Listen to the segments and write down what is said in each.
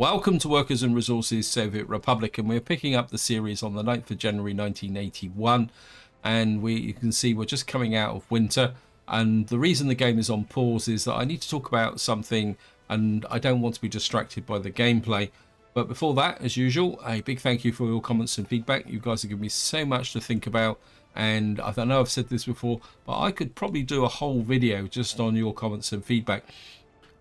Welcome to Workers and Resources Soviet Republic, and we're picking up the series on the 9th of January 1981, and you can see we're just coming out of winter, and the reason the game is on pause is that I need to talk about something and I don't want to be distracted by the gameplay. But before that, as usual, a big thank you for your comments and feedback. You guys have given me so much to think about, and I know I've said this before, but I could probably do a whole video just on your comments and feedback.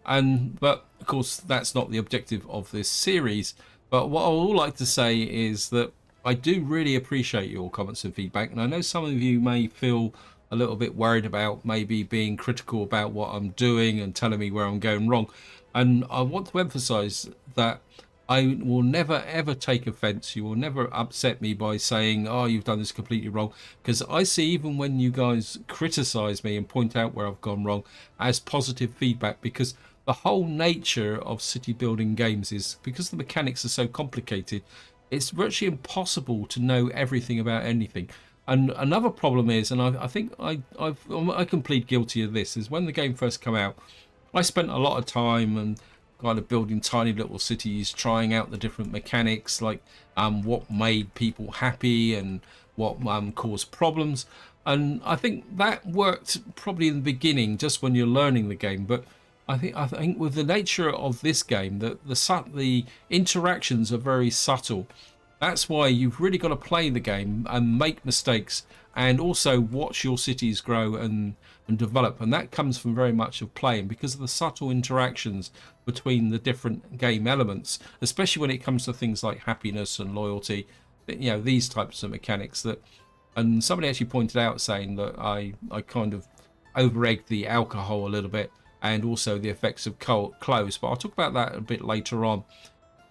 But of course that's not the objective of this series. But what I would like to say is that I do really appreciate your comments and feedback, and I know some of you may feel a little bit worried about maybe being critical about what I'm doing and telling me where I'm going wrong. And I want to emphasize that I will never ever take offense. You will never upset me by saying, oh, you've done this completely wrong, because I see even when you guys criticize me and point out where I've gone wrong as positive feedback, because the whole nature of city building games is, because the mechanics are so complicated, it's virtually impossible to know everything about anything. And another problem is, and I think I can plead guilty of this, is when the game first came out, I spent a lot of time and kind of building tiny little cities, trying out the different mechanics, like what made people happy and what caused problems. And I think that worked probably in the beginning, just when you're learning the game. But I think with the nature of this game, that the interactions are very subtle. That's why you've really got to play the game and make mistakes, and also watch your cities grow and develop. And that comes from very much of playing, because of the subtle interactions between the different game elements, especially when it comes to things like happiness and loyalty, you know, these types of mechanics. And somebody actually pointed out saying that I kind of over-egged the alcohol a little bit, and also the effects of clothes, but I'll talk about that a bit later on.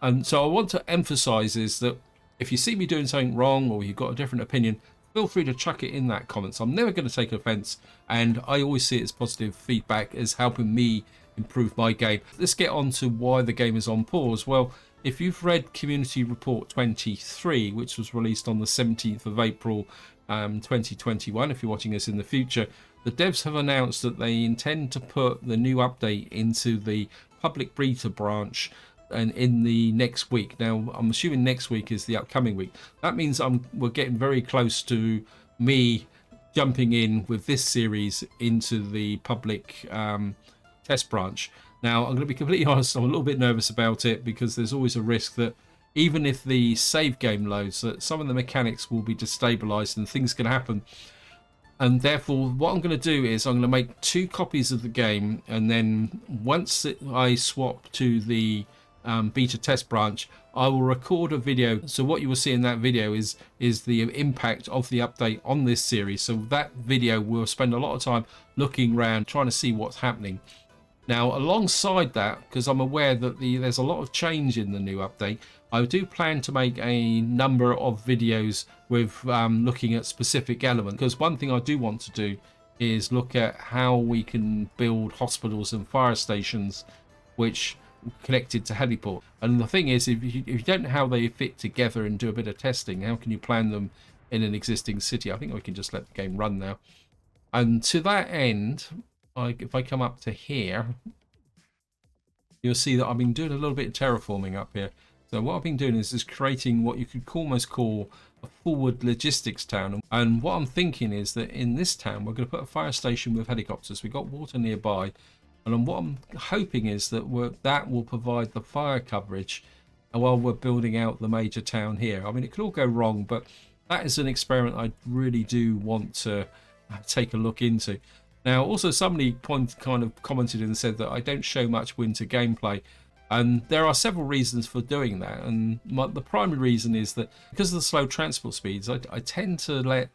And so I want to emphasize is that if you see me doing something wrong or you've got a different opinion, feel free to chuck it in that comments. I'm never going to take offense, and I always see it as positive feedback, as helping me improve my game. Let's get on to why the game is on pause. Well, if you've read Community Report 23, which was released on the 17th of April 2021, if you're watching us in the future, the devs have announced that they intend to put the new update into the public beta branch and in the next week. Now, I'm assuming next week is the upcoming week. That means we're getting very close to me jumping in with this series into the public test branch. Now, I'm going to be completely honest, I'm a little bit nervous about it, because there's always a risk that even if the save game loads, that some of the mechanics will be destabilized and things can happen. And therefore, what I'm going to do is I'm going to make 2 copies of the game, and then once I swap to the beta test branch, I will record a video. So what you will see in that video is the impact of the update on this series. So that video will spend a lot of time looking around, trying to see what's happening. Now, alongside that, because I'm aware that there's a lot of change in the new update, I do plan to make a number of videos with looking at specific elements, because one thing I do want to do is look at how we can build hospitals and fire stations which connected to heliport. And the thing is, if you don't know how they fit together and do a bit of testing, how can you plan them in an existing city? I think we can just let the game run now. And to that end, if I come up to here, you'll see that I've been doing a little bit of terraforming up here. So what I've been doing is creating what you could almost call a forward logistics town. And what I'm thinking is that in this town, we're going to put a fire station with helicopters. We've got water nearby. And what I'm hoping is that that will provide the fire coverage while we're building out the major town here. I mean, it could all go wrong, but that is an experiment I really do want to take a look into. Now, also somebody kind of commented and said that I don't show much winter gameplay. And there are several reasons for doing that. And the primary reason is that because of the slow transport speeds, I tend to let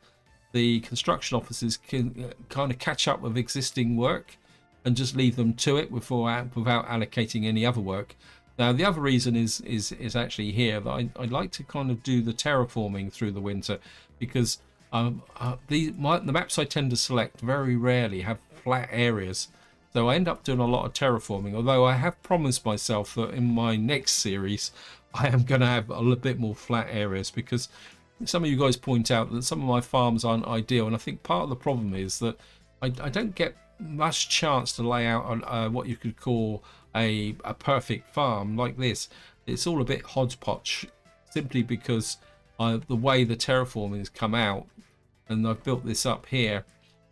the construction officers kind of catch up with existing work and just leave them to it without allocating any other work. Now, the other reason is actually here, that I like to kind of do the terraforming through the winter, because the maps I tend to select very rarely have flat areas. So I end up doing a lot of terraforming, although I have promised myself that in my next series I am going to have a little bit more flat areas, because some of you guys point out that some of my farms aren't ideal, and I think part of the problem is that I don't get much chance to lay out what you could call a perfect farm like this. It's all a bit hodgepodge, simply because the way the terraforming has come out, and I've built this up here.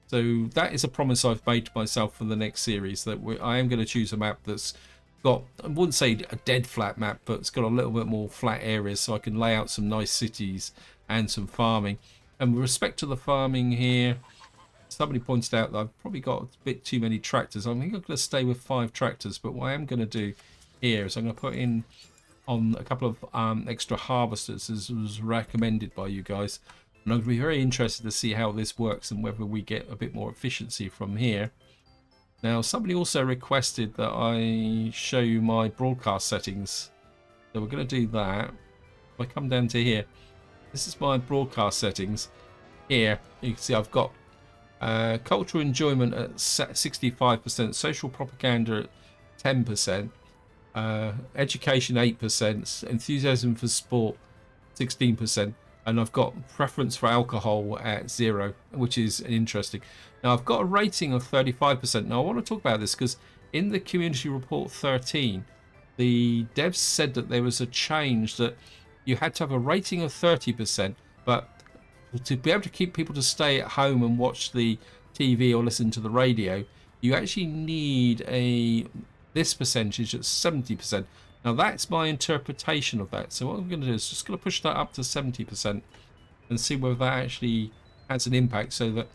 So that is a promise I've made to myself for the next series, that I am going to choose a map that's got, I wouldn't say a dead flat map, but it's got a little bit more flat areas, so I can lay out some nice cities and some farming. And with respect to the farming here, somebody pointed out that I've probably got a bit too many tractors. I think I'm going to stay with 5 tractors, but what I am going to do here is I'm going to put in on a couple of extra harvesters, as was recommended by you guys. And I'm going to be very interested to see how this works and whether we get a bit more efficiency from here. Now, somebody also requested that I show you my broadcast settings. So we're going to do that. If I come down to here, this is my broadcast settings. Here, you can see I've got cultural enjoyment at 65%, social propaganda at 10%, education 8%, enthusiasm for sport 16%. And I've got preference for alcohol at 0, which is interesting. Now, I've got a rating of 35%. Now, I want to talk about this because in the community report 13, the devs said that there was a change that you had to have a rating of 30%, but to be able to keep people to stay at home and watch the TV or listen to the radio, you actually need this percentage at 70%. Now, that's my interpretation of that. So what I'm going to do is just going to push that up to 70% and see whether that actually has an impact, so that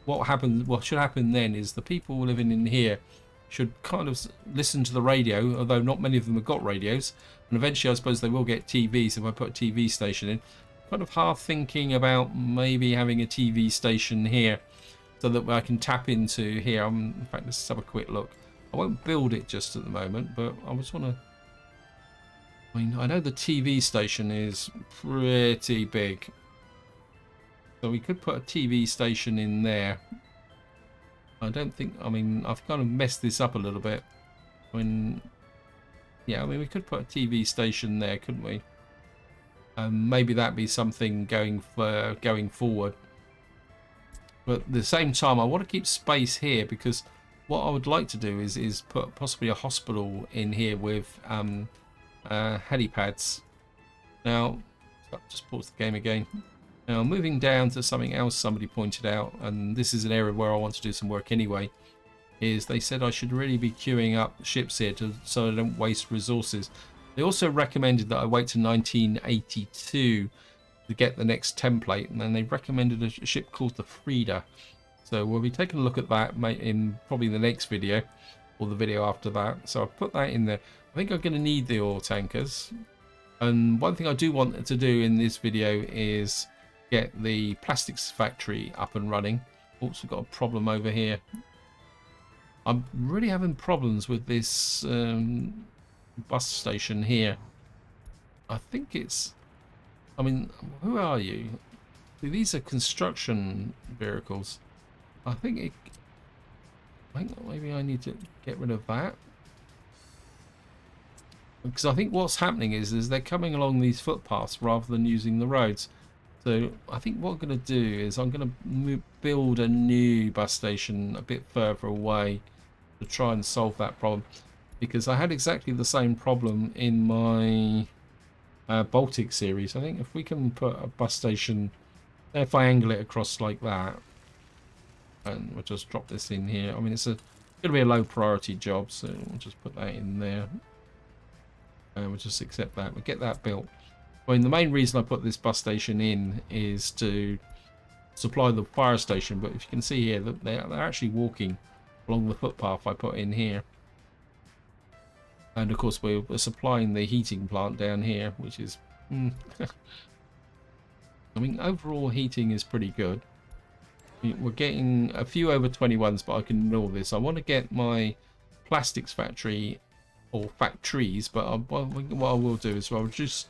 what should happen then is the people living in here should kind of listen to the radio, although not many of them have got radios, and eventually I suppose they will get TVs if I put a TV station in. Kind of half thinking about maybe having a TV station here so that I can tap into here. In fact, let's have a quick look. I won't build it just at the moment, but I just want to, I mean, I know the TV station is pretty big, so we could put a TV station in there. I don't think, I mean, I've kind of messed this up a little bit. Yeah, I mean, we could put a TV station there, couldn't we? Maybe that'd be something going forward. But at the same time, I want to keep space here, because what I would like to do is put possibly a hospital in here with helipads. Now, just pause the game again. Now, moving down to something else somebody pointed out, and this is an area where I want to do some work anyway, is they said I should really be queuing up ships here so I don't waste resources. They also recommended that I wait to 1982 to get the next template, and then they recommended a ship called the Frida. So we'll be taking a look at that in probably the next video, or the video after that. So I'll put that in there. I think I'm going to need the oil tankers. And one thing I do want to do in this video is get the plastics factory up and running. Oops, we've got a problem over here. I'm really having problems with this bus station here. I think it's, I mean, who are you? These are construction vehicles. I think maybe I need to get rid of that, because I think what's happening is they're coming along these footpaths rather than using the roads. So I think what I'm going to do is I'm going to build a new bus station a bit further away to try and solve that problem, because I had exactly the same problem in my Baltic series. I think if we can put a bus station, if I angle it across like that, and we'll just drop this in here. I mean, it's going to be a low priority job, so we'll just put that in there, and we'll just accept that. We'll get that built. I mean, the main reason I put this bus station in is to supply the fire station, but if you can see here that they're actually walking along the footpath I put in here. And of course we're supplying the heating plant down here, which is I mean, overall heating is pretty good. We're getting a few over 21s, but I can ignore this. I want to get my plastics factory, or factories, but what I will do is I'll reduce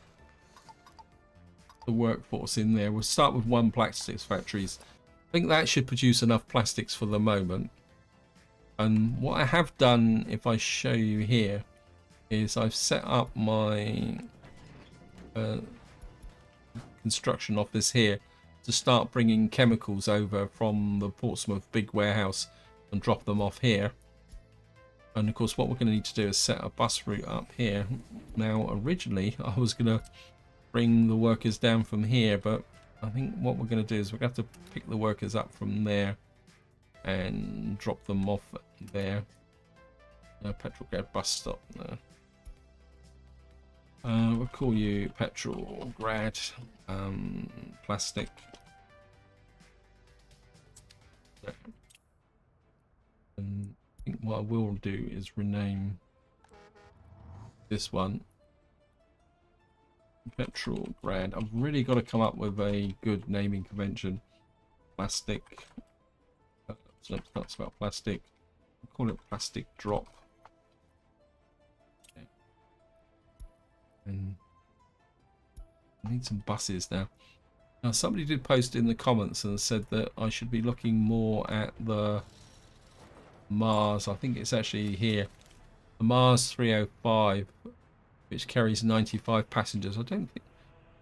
the workforce in there. We'll start with 1 plastics factories. I think that should produce enough plastics for the moment. And what I have done, if I show you here, is I've set up my construction office here to start bringing chemicals over from the Portsmouth big warehouse and drop them off here. And of course what we're going to need to do is set a bus route up here. Now originally I was going to bring the workers down from here, but I think what we're going to do is we're going to have to pick the workers up from there and drop them off there. Petrograd bus stop there. We'll call you Petrograd plastic. And I think what I will do is rename this one Petrograd. I've really got to come up with a good naming convention. Plastic. So that's about plastic. I'll call it plastic drop. Okay. And I need some buses now. Now somebody did post in the comments and said that I should be looking more at the Mars. I think it's actually here. The Mars 305, which carries 95 passengers. I don't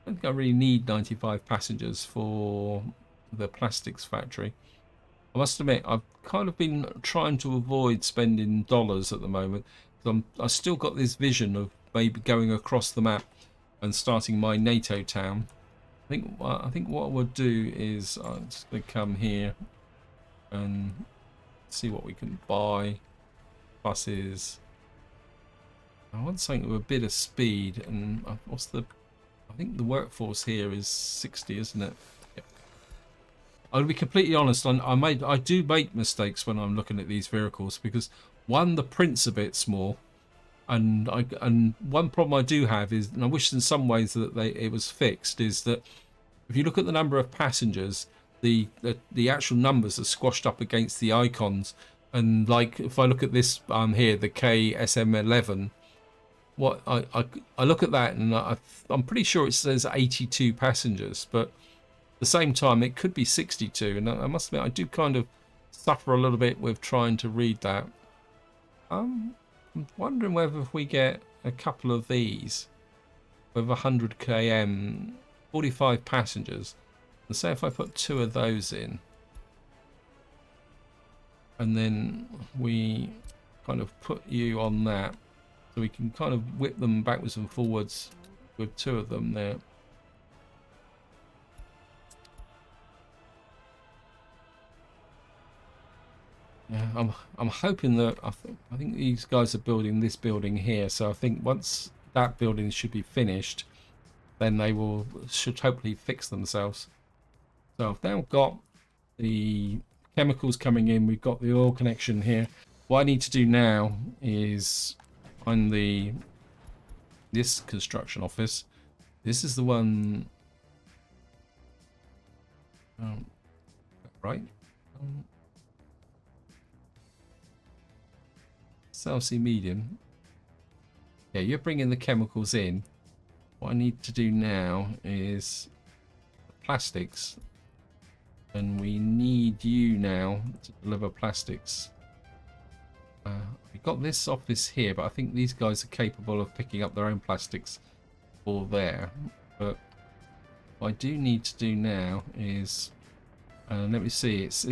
think I really need 95 passengers for the plastics factory. I must admit, I've kind of been trying to avoid spending dollars at the moment. I still got this vision of maybe going across the map and starting my NATO town. I think what I would do is I'm just going to come here and see what we can buy. Buses. I want something with a bit of speed, and I think the workforce here is 60, isn't it? Yep. I'll be completely honest. I do make mistakes when I'm looking at these vehicles because one, the print's a bit small, and one problem I do have is, and I wish in some ways that it was fixed, is that if you look at the number of passengers, the actual numbers are squashed up against the icons, and like if I look at this here, the KSM11. What I look at that and I'm pretty sure it says 82 passengers, but at the same time it could be 62, and I must admit I do kind of suffer a little bit with trying to read that. I'm wondering whether if we get a couple of these with 100 km, 45 passengers, and say if I put 2 of those in, and then we kind of put you on that. So we can kind of whip them backwards and forwards with 2 of them there. Yeah, I'm hoping that I think these guys are building this building here. So I think once that building should be finished, then they should hopefully fix themselves. So I've now got the chemicals coming in. We've got the oil connection here. What I need to do now is find this construction office. This is the one, right? South Sea medium. Yeah, you're bringing the chemicals in. What I need to do now is plastics, and we need you now to deliver plastics. We've got this office here, but I think these guys are capable of picking up their own plastics for there. But what I do need to do now is, let me see, it's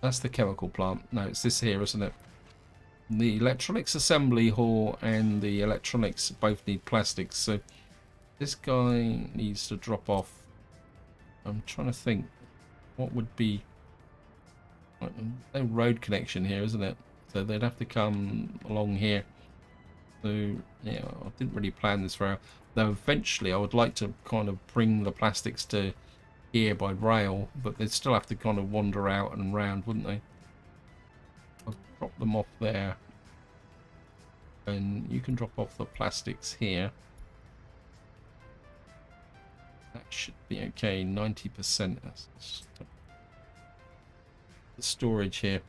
that's the chemical plant. No, it's this here, isn't it? The electronics assembly hall and the electronics both need plastics, so this guy needs to drop off. I'm trying to think what would be no road connection here, isn't it? So they'd have to come along here. So yeah, I didn't really plan this very well. Though eventually I would like to kind of bring the plastics to here by rail, but they'd still have to kind of wander out and round, wouldn't they? I'll drop them off there, and you can drop off the plastics here. That should be okay. 90%. The storage here,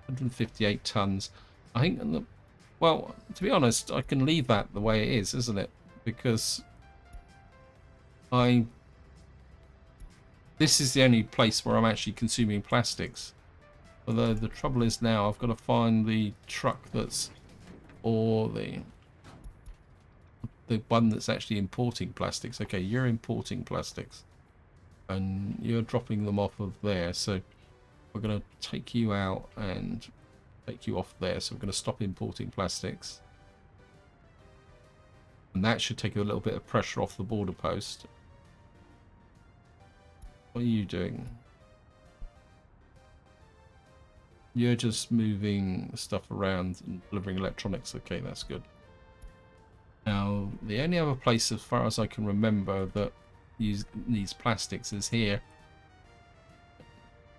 158 tons. I think, well, to be honest, I can leave that the way it is, isn't it? Because this is the only place where I'm actually consuming plastics. Although the trouble is now I've got to find the truck that's, or the one that's actually importing plastics. Okay, you're importing plastics, and you're dropping them off of there. So we're going to take you out and take you off there. So we're going to stop importing plastics. And that should take a little bit of pressure off the border post. What are you doing? You're just moving stuff around and delivering electronics. Okay, that's good. Now, the only other place, as far as I can remember, that needs plastics is here.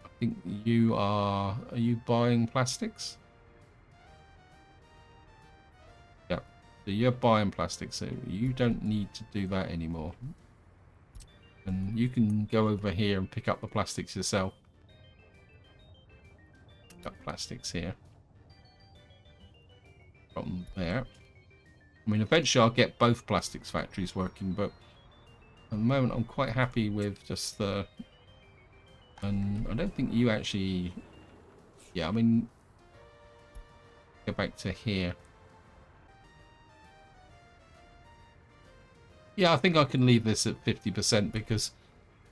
I think you are you buying plastics? Yeah, so you're buying plastics, so you don't need to do that anymore. And you can go over here and pick up the plastics yourself. Got plastics here. From there. I mean, eventually I'll get both plastics factories working, but at the moment I'm quite happy with just the... And I don't think you actually... Yeah, I mean... Go back to here. Yeah, I think I can leave this at 50% because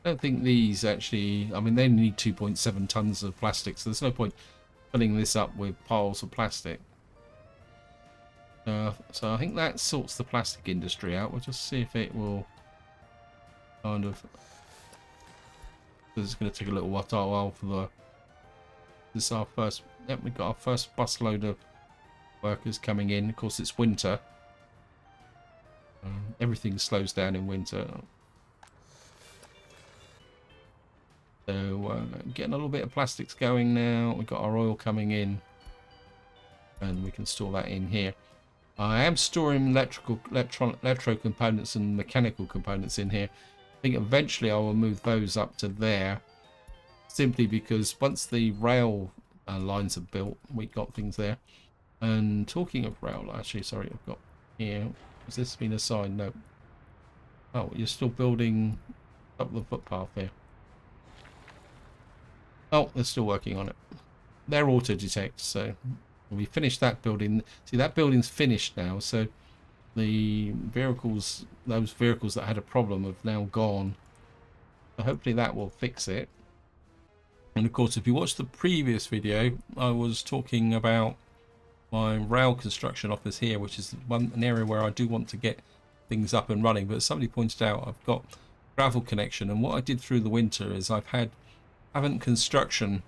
I don't think these actually... I mean, they need 2.7 tons of plastic, so there's no point filling this up with piles of plastic. So I think that sorts the plastic industry out. We'll just see if it will kind of... This is going to take a little while for the... This is our first... Yep, we've got our first busload of workers coming in. Of course, it's winter. Everything slows down in winter. So getting a little bit of plastics going now. We've got our oil coming in. And we can store that in here. I am storing electro components and mechanical components in here. I think eventually I will move those up to there. Simply because once the rail lines are built, we got things there. And talking of rail, actually, sorry, I've got here. Has this been assigned? No. Oh, you're still building up the footpath here. Oh, they're still working on it. They're auto-detect, so we finished that building. See, that building's finished now, so the vehicles, those vehicles that had a problem have now gone. So hopefully that will fix it. And of course, if you watched the previous video, I was talking about my rail construction office here, which is an area where I do want to get things up and running. But as somebody pointed out, I've got gravel connection, and what I did through the winter is I've had Havant Construction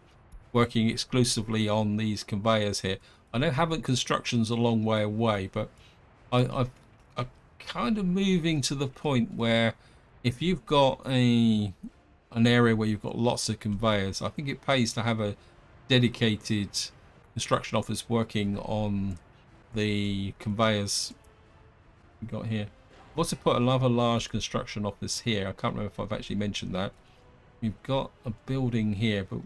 working exclusively on these conveyors here. I know Havant Construction's a long way away, but I'm kind of moving to the point where if you've got an area where you've got lots of conveyors, I think it pays to have a dedicated construction office working on the conveyors we got here. I've also put another large construction office here. I can't remember if I've actually mentioned that. We've got a building here, but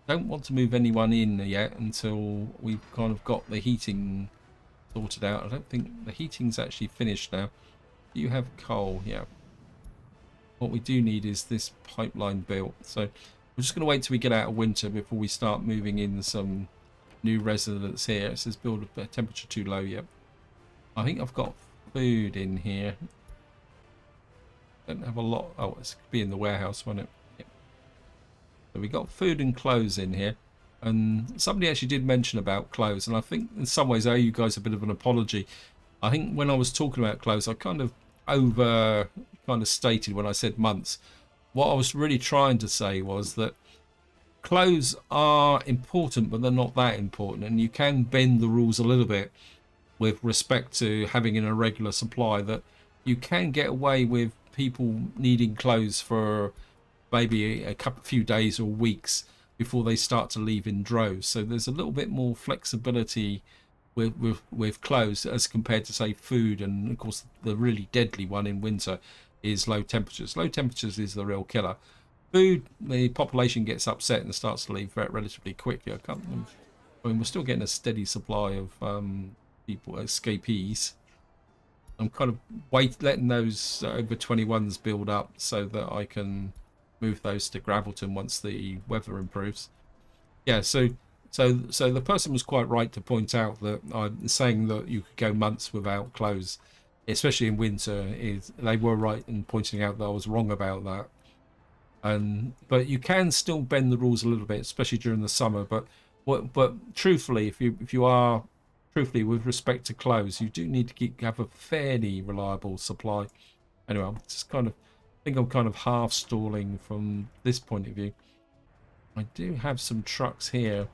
don't want to move anyone in yet until we've kind of got the heating sorted out. I don't think the heating's actually finished now. Do you have coal? Yeah. What we do need is this pipeline built. So we're just going to wait till we get out of winter before we start moving in some new residents here. It says build a temperature too low. Yep. I think I've got food in here. Don't have a lot. Oh, it's going to be in the warehouse, won't it? Yep. So we got food and clothes in here. And somebody actually did mention about clothes, and I think in some ways I owe you guys a bit of an apology. I think when I was talking about clothes, I kind of stated when I said months. What I was really trying to say was that clothes are important, but they're not that important, and you can bend the rules a little bit with respect to having an irregular supply. That you can get away with people needing clothes for maybe a few days or weeks before they start to leave in droves. So there's a little bit more flexibility with clothes as compared to, say, food. And of course the really deadly one in winter is low temperatures. Low temperatures is the real killer. Food, the population gets upset and starts to leave relatively quickly. I mean, we're still getting a steady supply of people, escapees. I'm kind of letting those over 21s build up so that I can move those to Gravelton once the weather improves. Yeah, so the person was quite right to point out that I'm saying that you could go months without clothes, especially in winter. They were right in pointing out that I was wrong about that. But you can still bend the rules a little bit, especially during the summer. But truthfully, if you are truthfully with respect to clothes, you do need to have a fairly reliable supply. Anyway, I'm just kind of think I'm kind of half stalling from this point of view. I do have some trucks here,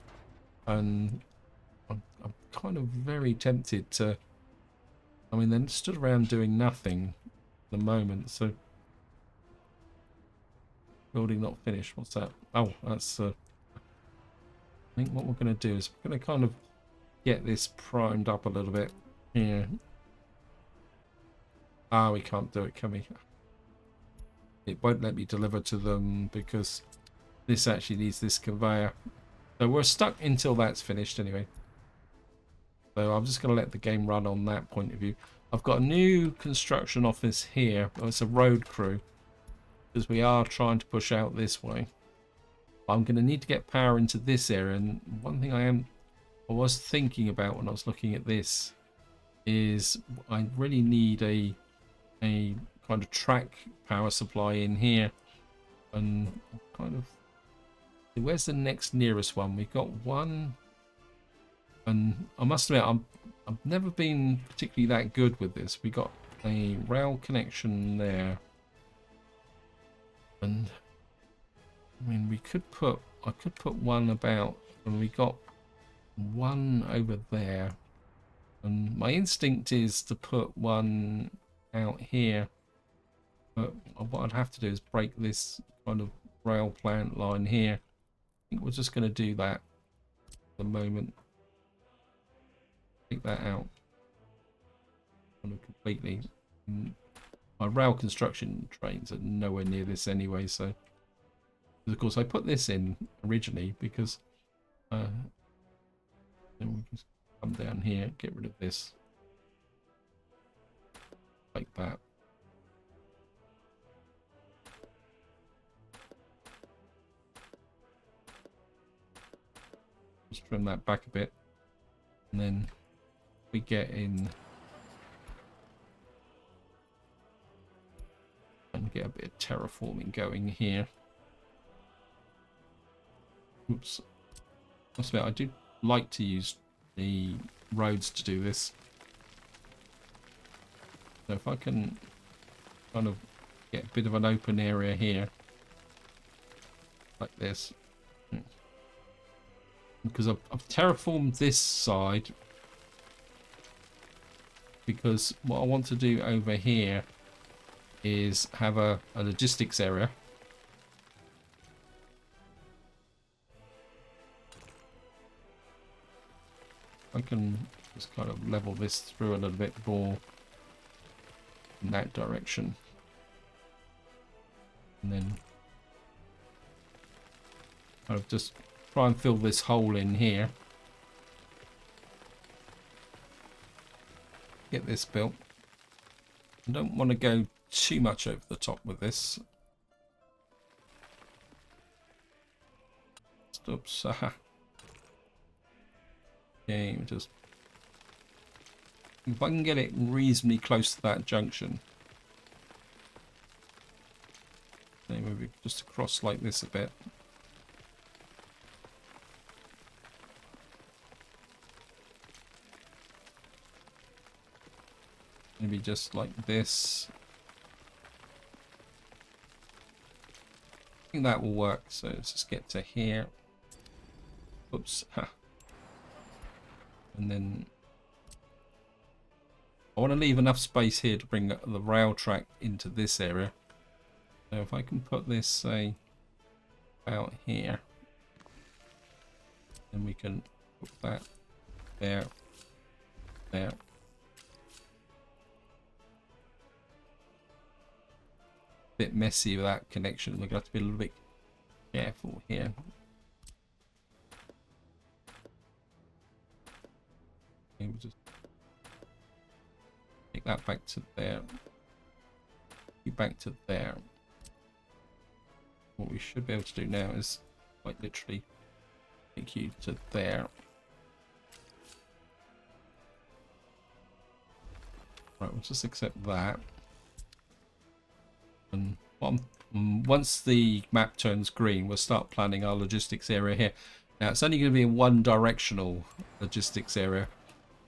and I'm kind of very tempted to. I mean, they're stood around doing nothing at the moment, so building not finished. What's that? Oh, that's. I think what we're going to do is we're going to kind of get this primed up a little bit here. Ah, we can't do it, can we? It won't let me deliver to them because this actually needs this conveyor. So we're stuck until that's finished anyway. So I'm just going to let the game run on that point of view. I've got a new construction office here. Oh, it's a road crew because we are trying to push out this way. I'm going to need to get power into this area. And one thing I was thinking about when I was looking at this is I really need a kind of track power supply in here. And kind of, where's the next nearest one? We've got one. And I must admit, I've never been particularly that good with this. We got a rail connection there, and I mean I could put one about, and we got one over there. And my instinct is to put one out here, but what I'd have to do is break this kind of rail plant line here. I think we're just going to do that at the moment. Take that out kind of completely. My rail construction trains are nowhere near this anyway, so of course I put this in originally because then we just come down here, get rid of this like that. Just trim that back a bit, and then we get in and get a bit of terraforming going here. Oops. I do like to use the roads to do this. So if I can kind of get a bit of an open area here, like this, because I've terraformed this side, because what I want to do over here is have a logistics area. I can just kind of level this through a little bit more in that direction. And then kind of just try and fill this hole in here. Get this built. I don't want to go too much over the top with this. Oops. Okay, just if I can get it reasonably close to that junction. Okay, maybe just across like this a bit. Maybe just like this. I think that will work. So let's just get to here. Oops. And then I want to leave enough space here to bring the rail track into this area. So if I can put this, say, out here, then we can put that there, there. Bit messy with that connection. We're gonna have to be a little bit careful here. Okay, we'll just take that back to there. Back to there. What we should be able to do now is quite literally take you to there. Right, we'll just accept that. And what I'm Once the map turns green, we'll start planning our logistics area here. Now it's only going to be a one directional logistics area.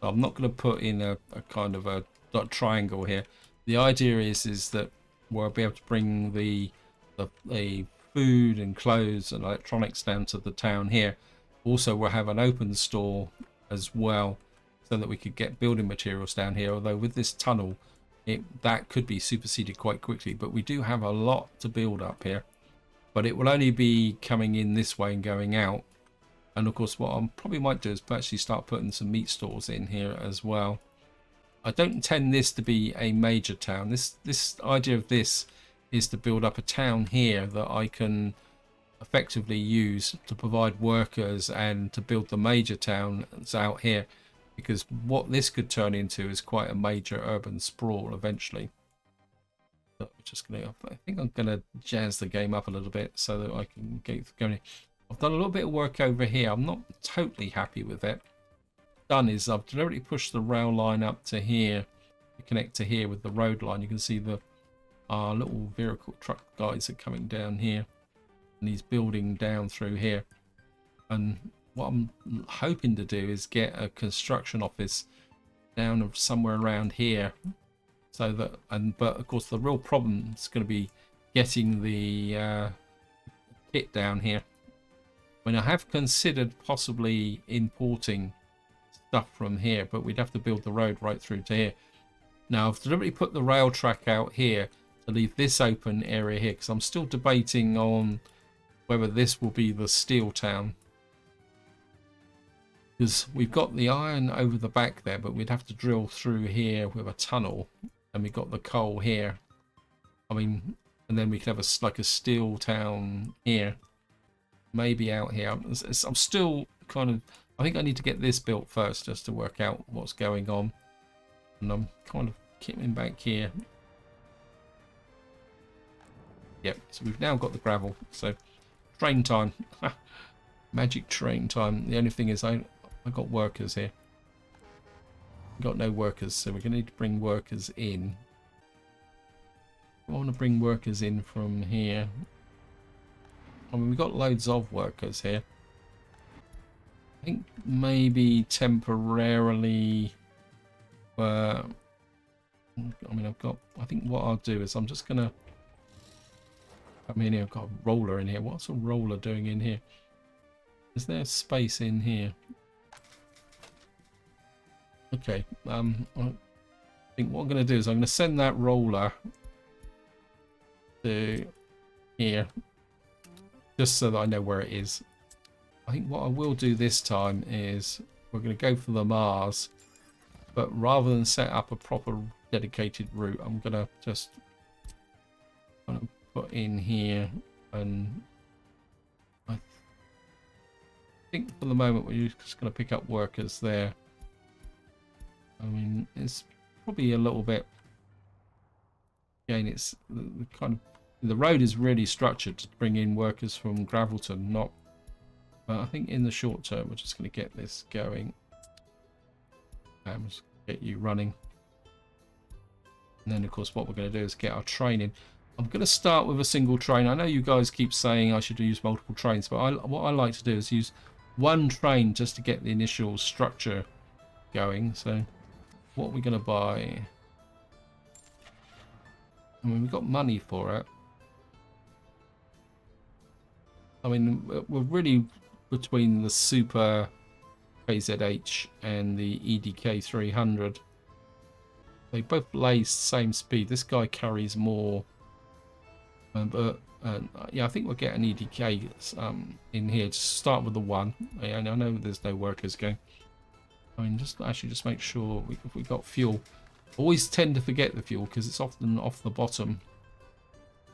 So I'm not going to put in a kind of a dot triangle here. The idea is that we'll be able to bring the food and clothes and electronics down to the town here. Also, we'll have an open store as well, so that we could get building materials down here. Although with this tunnel, that could be superseded quite quickly. But we do have a lot to build up here. But it will only be coming in this way and going out. And of course, what I probably might do is actually start putting some meat stores in here as well. I don't intend this to be a major town. This idea of this is to build up a town here that I can effectively use to provide workers and to build the major towns out here, because what this could turn into is quite a major urban sprawl eventually. But we're just gonna, I think I'm gonna jazz the game up a little bit so that I can get going. I've done a little bit of work over here. I'm not totally happy with it. Done is I've deliberately pushed the rail line up to here to connect to here with the road line. You can see the little vehicle truck guys are coming down here, and he's building down through here. And what I'm hoping to do is get a construction office down somewhere around here, so that, but of course the real problem is going to be getting the kit down here. I mean, I have considered possibly importing stuff from here, but we'd have to build the road right through to here. Now I've deliberately put the rail track out here to leave this open area here, because I'm still debating on whether this will be the steel town, because we've got the iron over the back there, but we'd have to drill through here with a tunnel, and we've got the coal here. I mean, and then we could have like a steel town here, maybe out here. I'm still kind of, I think I need to get this built first just to work out what's going on. And I'm kind of keeping back here. Yep, so we've now got the gravel. So train time. Magic train time. The only thing is I got workers here. Got no workers, so we're going to need to bring workers in. I want to bring workers in from here. I mean, we've got loads of workers here. I think maybe temporarily, I mean, I think what I'll do is I'm just gonna, I mean, I've got a roller in here. What's a roller doing in here? Is there space in here? Okay, I think what I'm gonna do is I'm gonna send that roller to here, just so that I know where it is. I think what I will do this time is we're going to go for the Mars, but rather than set up a proper dedicated route, I'm going to just kind of put in here, and I think for the moment we're just going to pick up workers there. I mean, it's probably a little bit, again, it's the kind of, the road is really structured to bring in workers from Gravelton, not. But I think in the short term, we're just going to get this going. Just get you running. And then, of course, what we're going to do is get our train in. I'm going to start with a single train. I know you guys keep saying I should use multiple trains, but what I like to do is use one train just to get the initial structure going. So what are we going to buy? I mean, we've got money for it. I mean, we're really between the Super KZH and the EDK 300. They both lay the same speed. This guy carries more. But yeah, I think we'll get an EDK in here. Just start with the one. I know there's no workers going. I mean, just make sure if we got fuel. Always tend to forget the fuel because it's often off the bottom.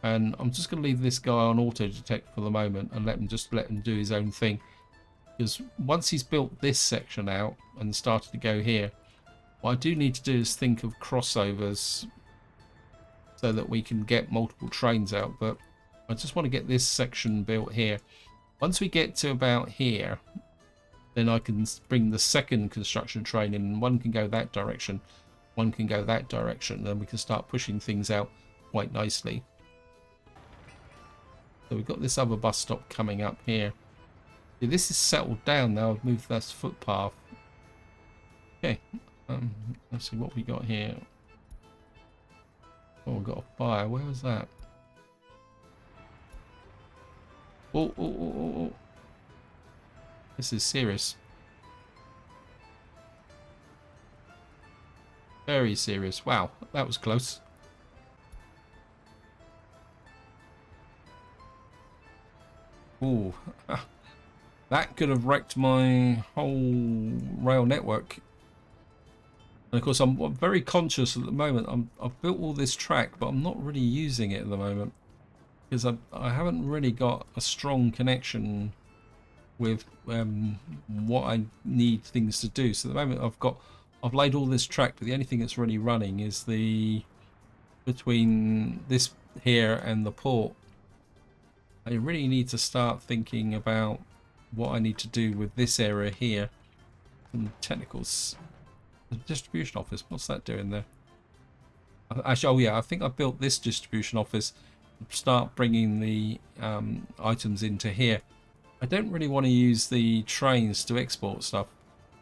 And I'm just going to leave this guy on auto detect for the moment and let him do his own thing. Because once he's built this section out and started to go here, what I do need to do is think of crossovers so that we can get multiple trains out. But I just want to get this section built here. Once we get to about here, then I can bring the second construction train in. One can go that direction, one can go that direction. Then we can start pushing things out quite nicely. So we've got this other bus stop coming up here. Yeah, this is settled down now. I've moved this footpath. Okay, let's see what we got here. Oh, we've got a fire. Where was that? Oh. This is serious. Very serious. Wow, that was close. Ooh, that could have wrecked my whole rail network. And of course, I'm very conscious at the moment. I've built all this track, but I'm not really using it at the moment because I haven't really got a strong connection with what I need things to do. So at the moment, I've laid all this track, but the only thing that's really running is the between this here and the port. I really need to start thinking about what I need to do with this area here. Some technicals. The distribution office, what's that doing there? Actually, oh yeah, I think I built this distribution office to start bringing the items into here. I don't really want to use the trains to export stuff.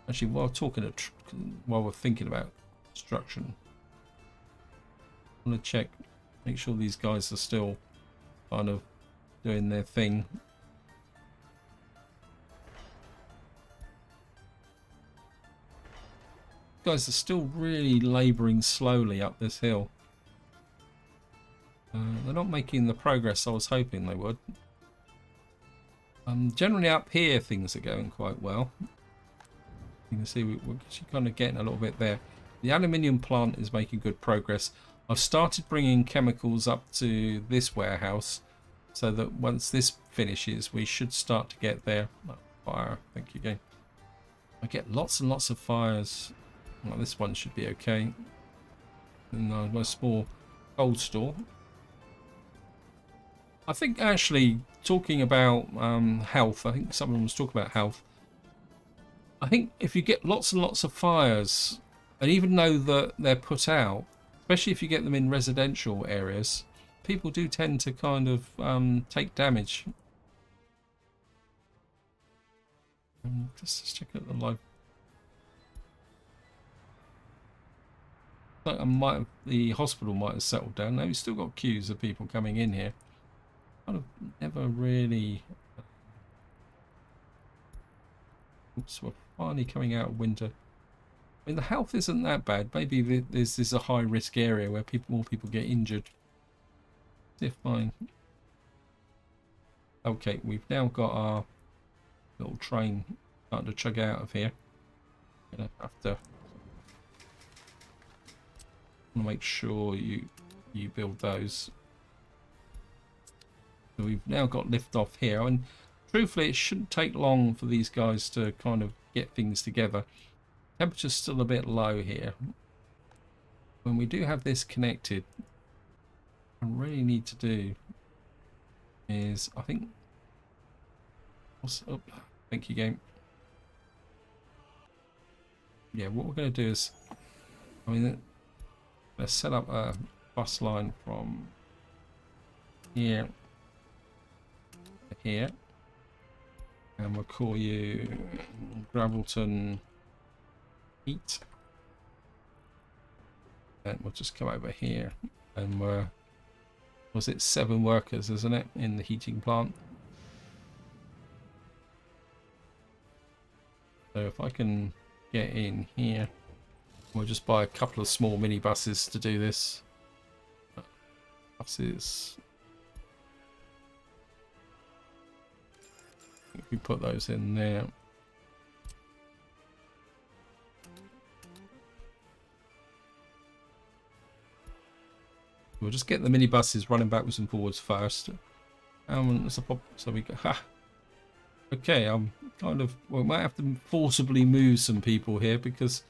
Actually, while we're thinking about construction, I want to check, make sure these guys are still kind of doing their thing. Guys are still really labouring slowly up this hill. They're not making the progress I was hoping they would. Generally up here things are going quite well. You can see we're kind of getting a little bit there. The aluminium plant is making good progress. I've started bringing chemicals up to this warehouse so that once this finishes we should start to get there. Oh, fire, thank you again. I get lots and lots of fires. Well, this one should be okay. And my small cold store. I think actually talking about health, I think someone was talking about health. I think if you get lots and lots of fires, and even though that they're put out, especially if you get them in residential areas, people do tend to kind of take damage. Just check out the live. Like the hospital might have settled down. Now we've still got queues of people coming in here. Kind of never really. Oops, we're finally coming out of winter. I mean, the health isn't that bad. Maybe this is a high risk area where more people get injured. If fine. Okay, we've now got our little train starting to chug out of here. Gonna have to make sure you build those. So we've now got lift off here, and truthfully it shouldn't take long for these guys to kind of get things together. Temperature's still a bit low here. When we do have this connected, what I really need to do is, I think, what's up? Thank you, game. Yeah, what we're going to do is, I mean, let's set up a bus line from here to here, and we'll call you Gravelton Heat, and we'll just come over here, and was it 7 workers, isn't it, in the heating plant? So if I can get in here, we'll just buy a couple of small minibuses to do this. Buses. If we put those in there. We'll just get the minibuses running backwards and forwards first. So we go. Ha. Okay, I'm kind of. We might have to forcibly move some people here because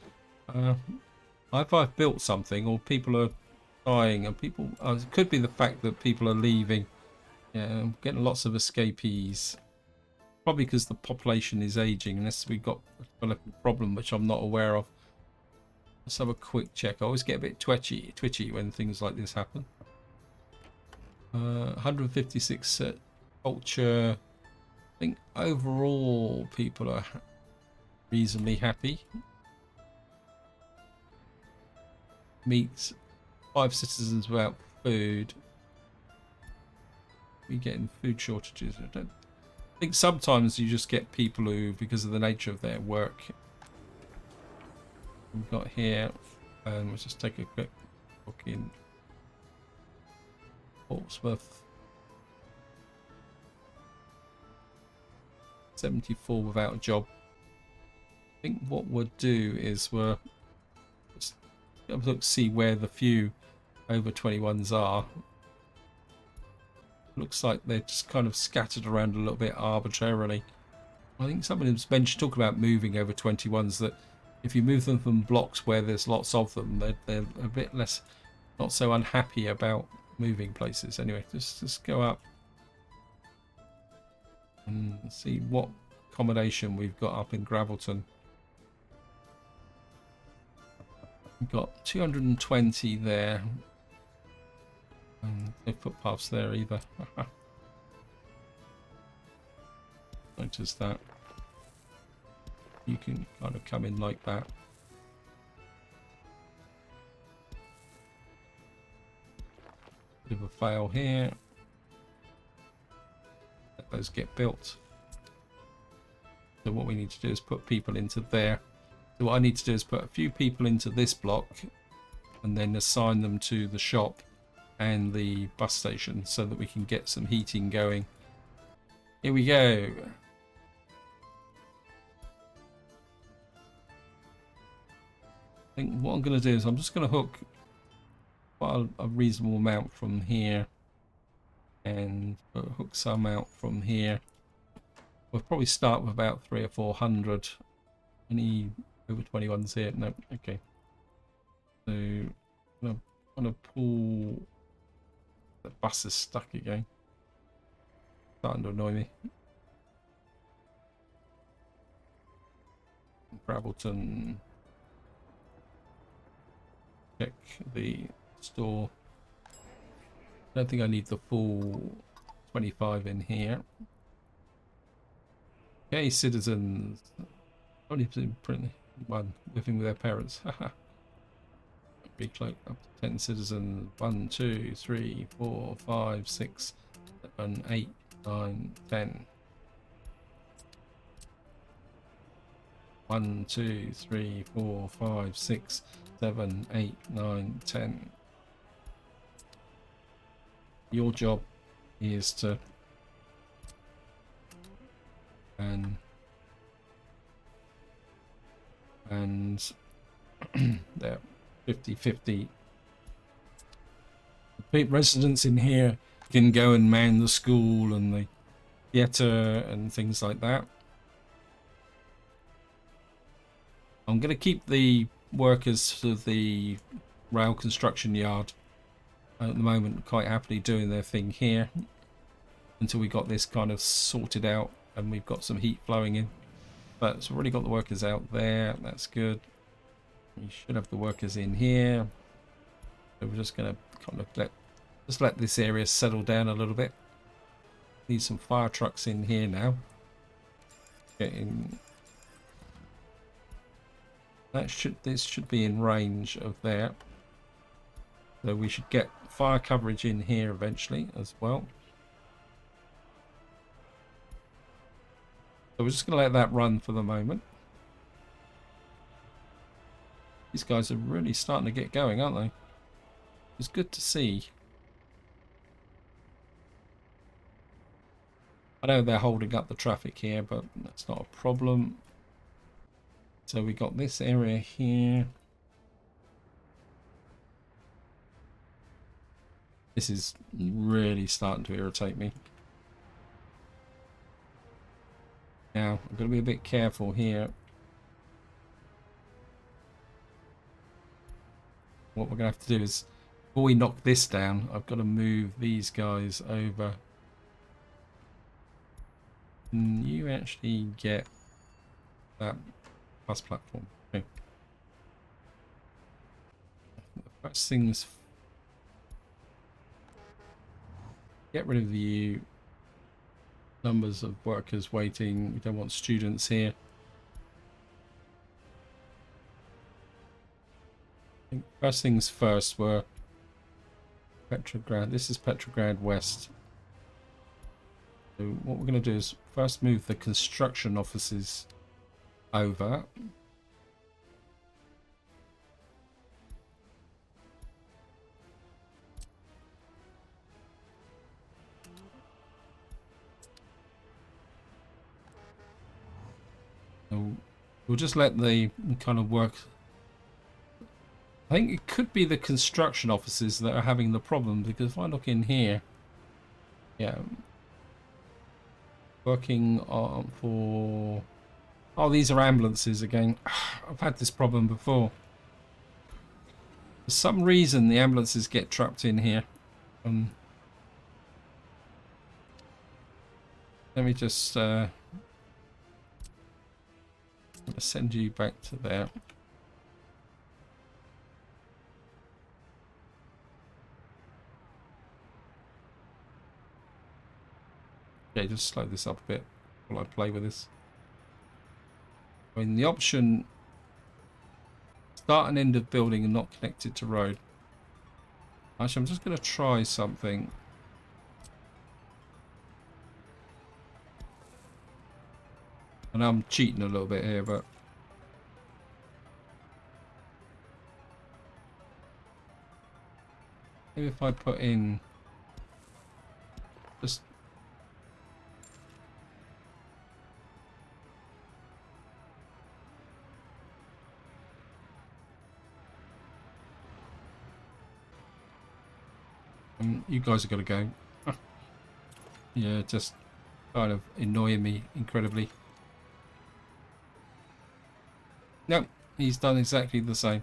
if I've built something or people are dying, and people. It could be the fact that people are leaving. Yeah, I'm getting lots of escapees. Probably because the population is aging, unless we've got a problem which I'm not aware of. Let's have a quick check. I always get a bit twitchy when things like this happen. 156 culture. I think overall people are reasonably happy. Meets 5 citizens without food. We getting food shortages. I think sometimes you just get people who, because of the nature of their work, we've got here, and we'll just take a quick look in Portsmouth. 74 without a job. I think what we'll do is we'll just have a look, see where the few over 21s are. Looks like they're just kind of scattered around a little bit arbitrarily. I think somebody's mentioned, talk about moving over 21s, that if you move them from blocks where there's lots of them, they're a bit less, not so unhappy about moving places. Anyway, just go up and see what accommodation we've got up in Gravelton. We've got 220 there. And no footpaths there either. Notice that. You can kind of come in like that. Bit of a fail here. Let those get built. So what we need to do is put people into there. So what I need to do is put a few people into this block and then assign them to the shop and the bus station so that we can get some heating going. Here we go. I think what I'm going to do is I'm just going to hook quite a reasonable amount from here and hook some out from here. We'll probably start with about 300 or 400. Any over 21s here? No. Okay. So I'm going to pull. The bus is stuck again. Starting to annoy me. Gravelton. Check the store. I don't think I need the full 25 in here. Okay, citizens. Only one living with their parents. Big cloak. Up to 10 citizens. 1, 2, 3, 4, 5, 6, 7, 8, 9, 10. 1, 2, 3, 4, 5, 6, 7, 8, 9, 10. Your job is to and there 50-50. The residents in here can go and man the school and the theatre and things like that. I'm going to keep the workers of the rail construction yard at the moment quite happily doing their thing here until we got this kind of sorted out and we've got some heat flowing in. But so we've already got the workers out there. That's good. We should have the workers in here. So we're just going to kind of let this area settle down a little bit. Need some fire trucks in here now. This should be in range of there. So we should get fire coverage in here eventually as well. So we're just going to let that run for the moment. These guys are really starting to get going, aren't they? It's good to see. I know they're holding up the traffic here, but that's not a problem. So we got this area here. This is really starting to irritate me. Now, I'm going to be a bit careful here. What we're going to have to do is, before we knock this down, I've got to move these guys over. Can you actually get that bus platform? Okay. First things, get rid of you. Numbers of workers waiting. We don't want students here. I think first things first were Petrograd. This is Petrograd West. So what we're going to do is first move the construction offices over. So we'll just let the kind of work. I think it could be the construction offices that are having the problem, because if I look in here, yeah, working on for, oh, these are ambulances again. I've had this problem before. For some reason, the ambulances get trapped in here. Let me just send you back to there. Okay, just slow this up a bit while I play with this. I mean, the option start and end of building and not connected to road. Actually, I'm just going to try something. And I'm cheating a little bit here, but maybe if I put in just you guys are going to go. Yeah, just kind of annoying me incredibly. No, he's done exactly the same.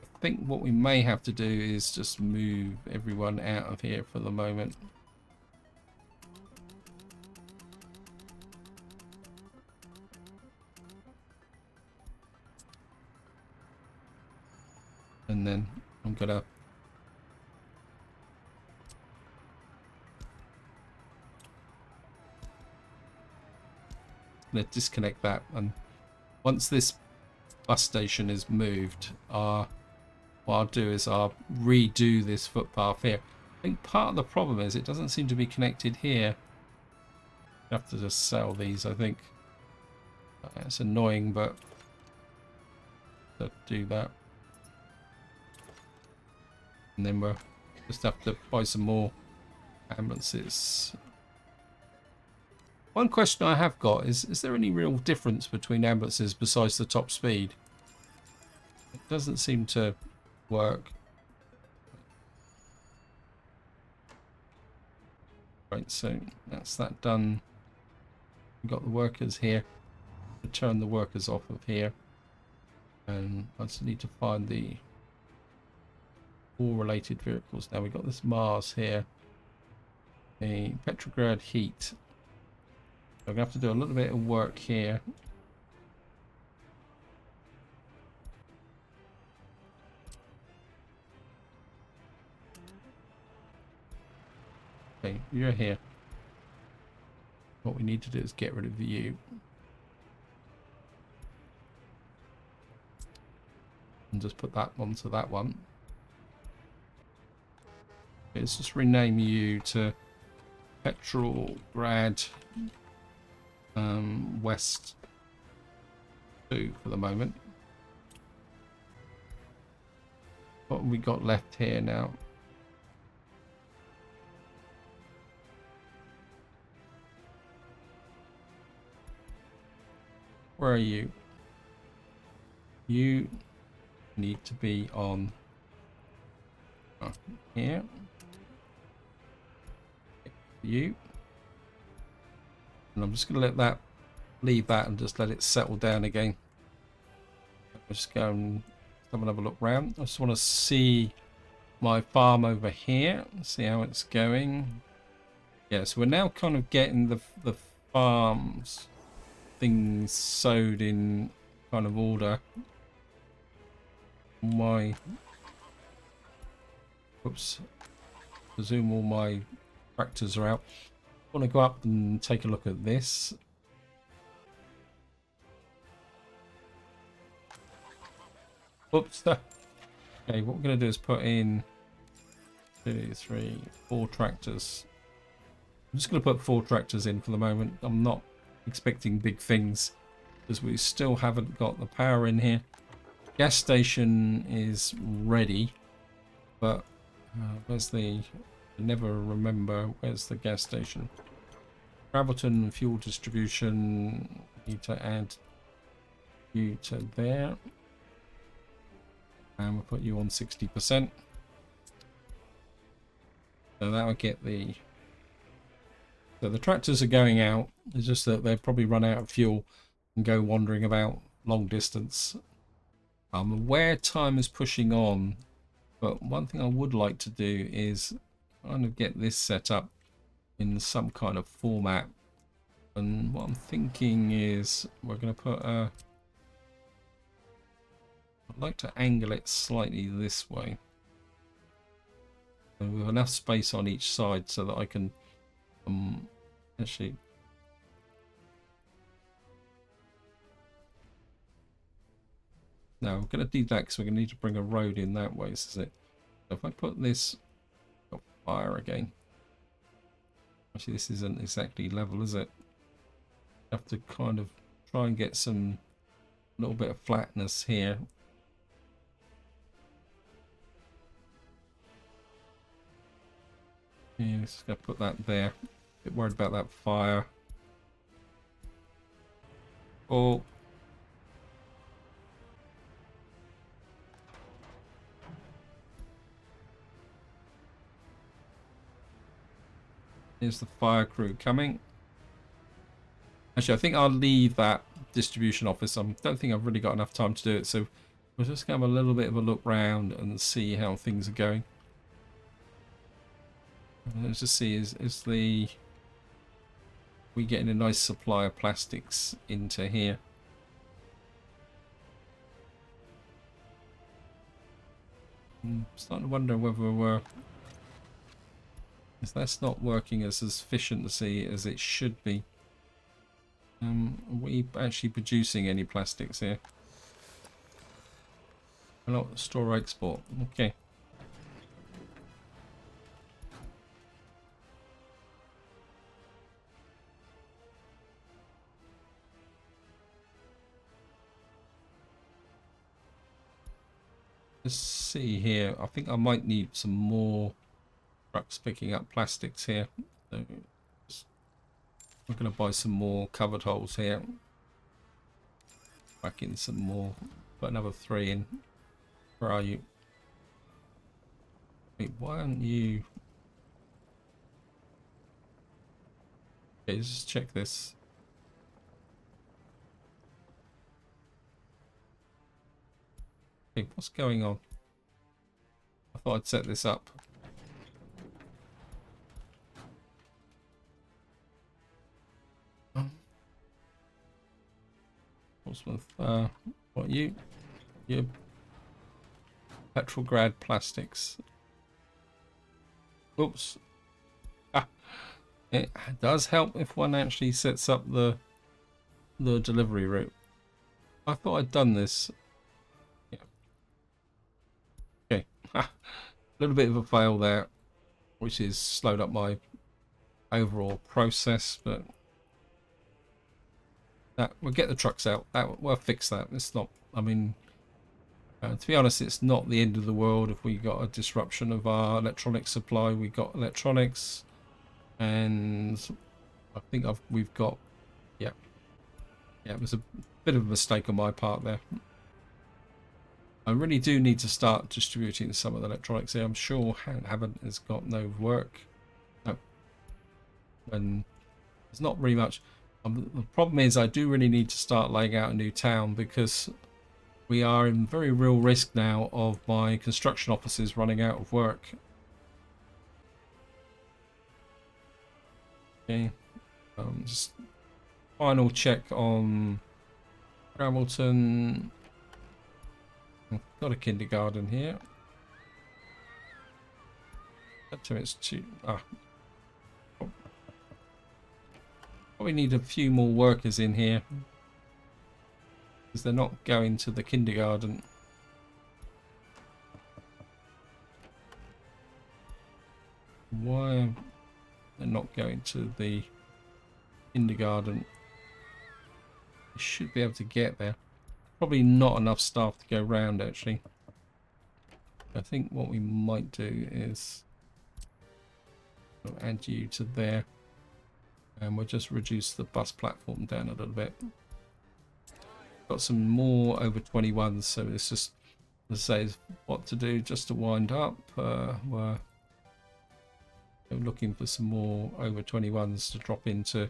I think what we may have to do is just move everyone out of here for the moment. And then I'm gonna disconnect that, and once this bus station is moved, what I'll do is I'll redo this footpath here. I think part of the problem is it doesn't seem to be connected here. I have to just sell these, I think. It's annoying, but to do that. And then we'll just have to buy some more ambulances. One question I have got is there any real difference between ambulances besides the top speed? It doesn't seem to work. Right, so that's that done. We've got the workers here. Turn the workers off of here. And I just need to find the all related vehicles. Now we've got this Mars here. The Petrograd heat. I'm going to have to do a little bit of work here. Okay, you're here. What we need to do is get rid of you. And just put that onto that one. Okay, let's just rename you to Petrograd West 2 for the moment. What have we got left here now? Where are you? You need to be on here. You. And I'm just going to let that, leave that and just let it settle down again. I'll just go and have another look round. I just want to see my farm over here, see how it's going. Yeah, so we're now kind of getting the farms, things sowed in kind of order. Oops. presume all my tractors are out. I want to go up and take a look at this. Oops. Okay, what we're going to do is put in 2, 3, 4 tractors. I'm just going to put 4 tractors in for the moment. I'm not expecting big things because we still haven't got the power in here. Gas station is ready, but where's the... I never remember where's the gas station. Gravelton fuel distribution. Need to add you to there. And we'll put you on 60%. So that will get the... So the tractors are going out. It's just that they'll probably run out of fuel and go wandering about long distance. I'm aware time is pushing on, but one thing I would like to do is kind of get this set up in some kind of format. And what I'm thinking is we're going to put a... I'd like to angle it slightly this way. And with enough space on each side so that I can actually... No, we're going to do that because we're going to need to bring a road in that way, is it? So if I put this... Oh, fire again. Actually, this isn't exactly level, is it? I have to kind of try and get some little bit of flatness here. Yeah, just gonna put that there. A bit worried about that fire. Oh. Here's the fire crew coming. Actually, I think I'll leave that distribution office. I don't think I've really got enough time to do it, so we'll just have a little bit of a look round and see how things are going. Let's just see, is we getting a nice supply of plastics into here? I'm starting to wonder whether we're... If that's not working as efficiently as it should be. Are we actually producing any plastics here? Not store export. Okay. Let's see here. I think I might need some more trucks picking up plastics here. So we're going to buy some more covered holes here. Back in some more. Put another 3 in. Where are you? Wait, why aren't you... Okay, let's just check this. Okay, what's going on? I thought I'd set this up. Portsmouth, what are you? You're Petrograd Plastics. Oops. Ah, it does help if one actually sets up the delivery route. I thought I'd done this. Yeah. Okay. A little bit of a fail there, which has slowed up my overall process, but we'll get the trucks out. We'll fix that. It's not, I mean, to be honest, it's not the end of the world if we got a disruption of our electronic supply. We got electronics, and I think we've got, yeah, it was a bit of a mistake on my part there. I really do need to start distributing some of the electronics here. I'm sure Haven't has got no work. No, and there's not really much. The problem is I do really need to start laying out a new town because we are in very real risk now of my construction offices running out of work. Okay, just final check on Gravelton. I've got a kindergarten here. It's too. Probably need a few more workers in here because they're not going to the kindergarten. Why they're not going to the kindergarten? You should be able to get there. Probably not enough staff to go round actually. I think what we might do is add you to there, and we'll just reduce the bus platform down a little bit. Got some more over 21s, so it's just, as I say, what to do just to wind up. We're looking for some more over 21s to drop into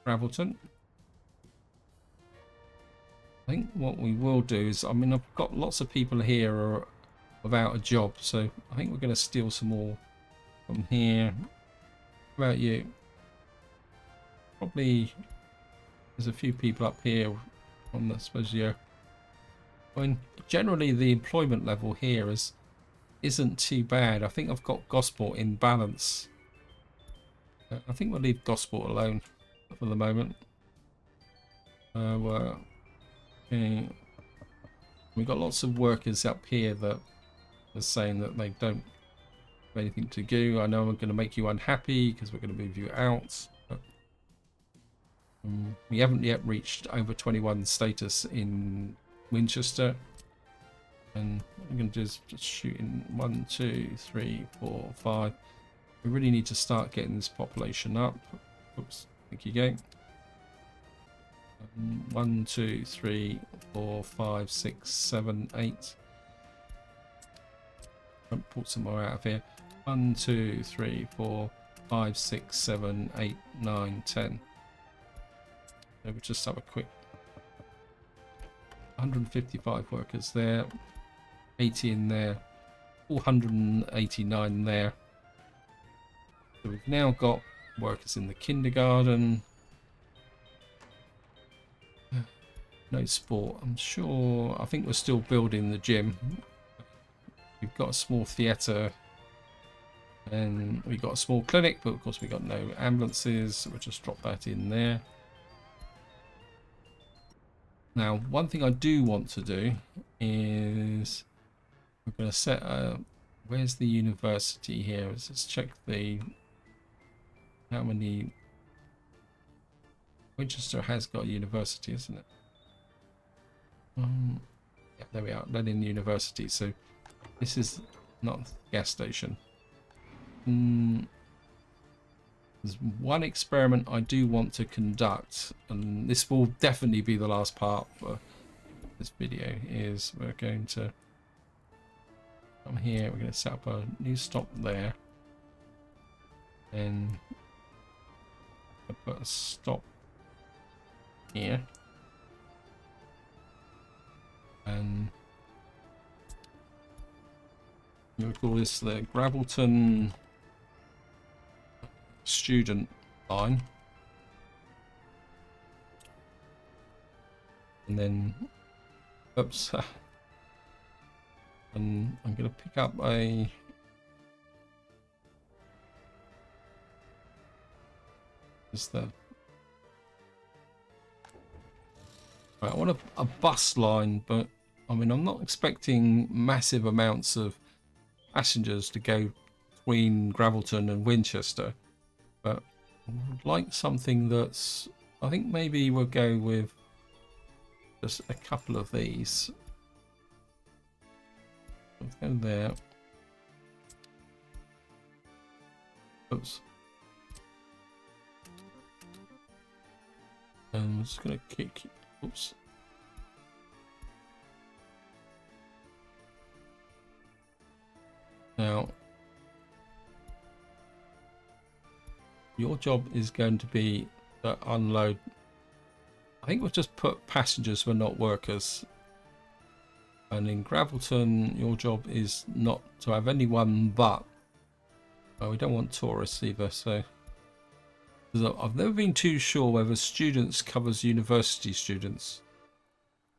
Gravelton. I think what we will do is, I mean, I've got lots of people here who are without a job, so I think we're going to steal some more from here. How about you? Probably there's a few people up here on the, I suppose, yeah. I mean, generally the employment level here isn't too bad. I think I've got Gosport in balance. I think we'll leave Gosport alone for the moment. Okay. We've got lots of workers up here that are saying that they don't have anything to do. I know I'm going to make you unhappy because we're going to move you out. But, we haven't yet reached over 21 status in Winchester. And I'm going to just shoot in 1, 2, 3, 4, 5. We really need to start getting this population up. Oops, thank you, game. 1, 2, 3, 4, 5, 6, 7, 8. I'll pull some more out of here. 1, 2, 3, 4, 5, 6, 7, 8, 9, 10. So we'll just have a quick 155 workers there, 80 in there, 489 there. So we've now got workers in the kindergarten. No sport. I'm sure. I think we're still building the gym. We've got a small theatre, and we've got a small clinic, but of course we've got no ambulances, so we'll just drop that in there. Now, one thing I do want to do is we're going to set a. Where's the university here? Let's check the how many. Winchester has got a university, isn't it? Yeah, there we are. Lenin University. So this is not a gas station. There's one experiment I do want to conduct, and this will definitely be the last part for this video. Is we're going to come here. We're going to set up a new stop there, and I'll put a stop here. And we'll call this the Gravelton student line. And then, oops, and I'm going to pick up a I want a bus line, but I mean, I'm not expecting massive amounts of passengers to go between Gravelton and Winchester, but I would like something that's, I think maybe we'll go with just a couple of these. Let's go there. Oops. And I'm just going to kick. Oops. Now, your job is going to be to unload. I think we'll just put passengers but not workers. And in Gravelton, your job is not to have anyone but. Oh, we don't want tourists either, so. I've never been too sure whether students covers university students.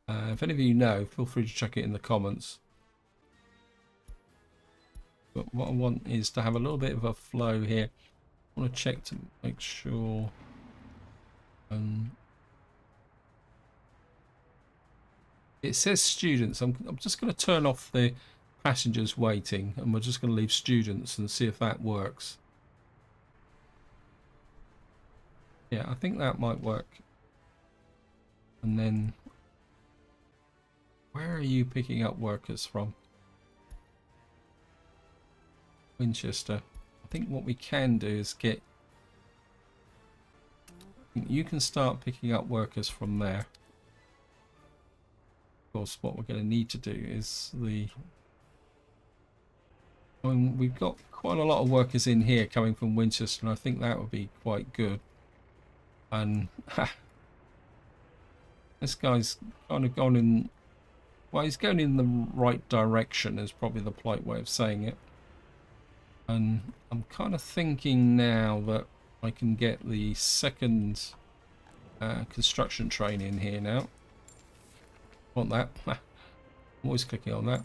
If any of you know, feel free to check it in the comments. But what I want is to have a little bit of a flow here. I want to check to make sure. It says students. I'm just going to turn off the passengers waiting, and we're just going to leave students and see if that works. Yeah, I think that might work. And then, where are you picking up workers from? Winchester. I think what we can do is get... You can start picking up workers from there. Of course, what we're going to need to do is the... I mean, we've got quite a lot of workers in here coming from Winchester, and I think that would be quite good. And this guy's kind of gone in... Well, he's going in the right direction is probably the polite way of saying it. And I'm kind of thinking now that I can get the second construction train in here now. Want that? I'm always clicking on that.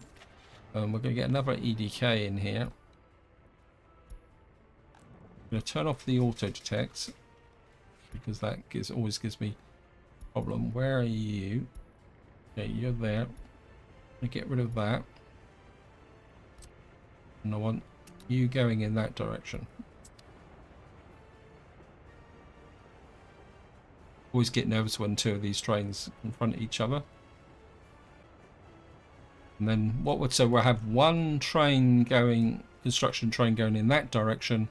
We're going to get another EDK in here. I'm going to turn off the auto detect because that always gives me a problem. Where are you? Okay, you're there. I'm going to get rid of that. And I want you going in that direction. Always get nervous when two of these trains confront each other. And then what would, so we'll have one train going, construction train going in that direction,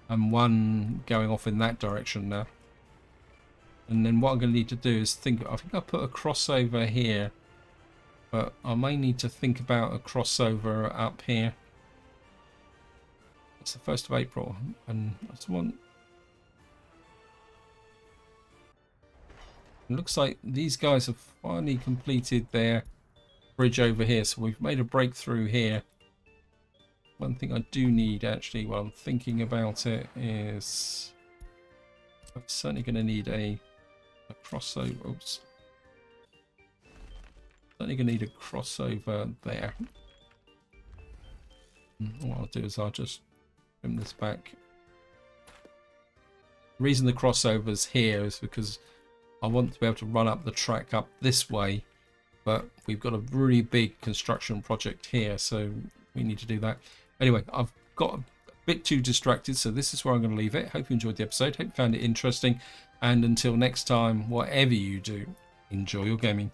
and one going off in that direction now. And then what I'm going to need to do is think, I think I'll put a crossover here, but I may need to think about a crossover up here. It's the 1st of April, and I just want... It looks like these guys have finally completed their bridge over here, so we've made a breakthrough here. One thing I do need, actually, while I'm thinking about it, is I'm certainly going to need a crossover. Oops. Certainly going to need a crossover there. And what I'll do is I'll just trim this back. The reason the crossover's here is because I want to be able to run up the track up this way, but we've got a really big construction project here, so we need to do that. Anyway, I've got a bit too distracted, so this is where I'm going to leave it. Hope you enjoyed the episode. Hope you found it interesting. And until next time, whatever you do, enjoy your gaming.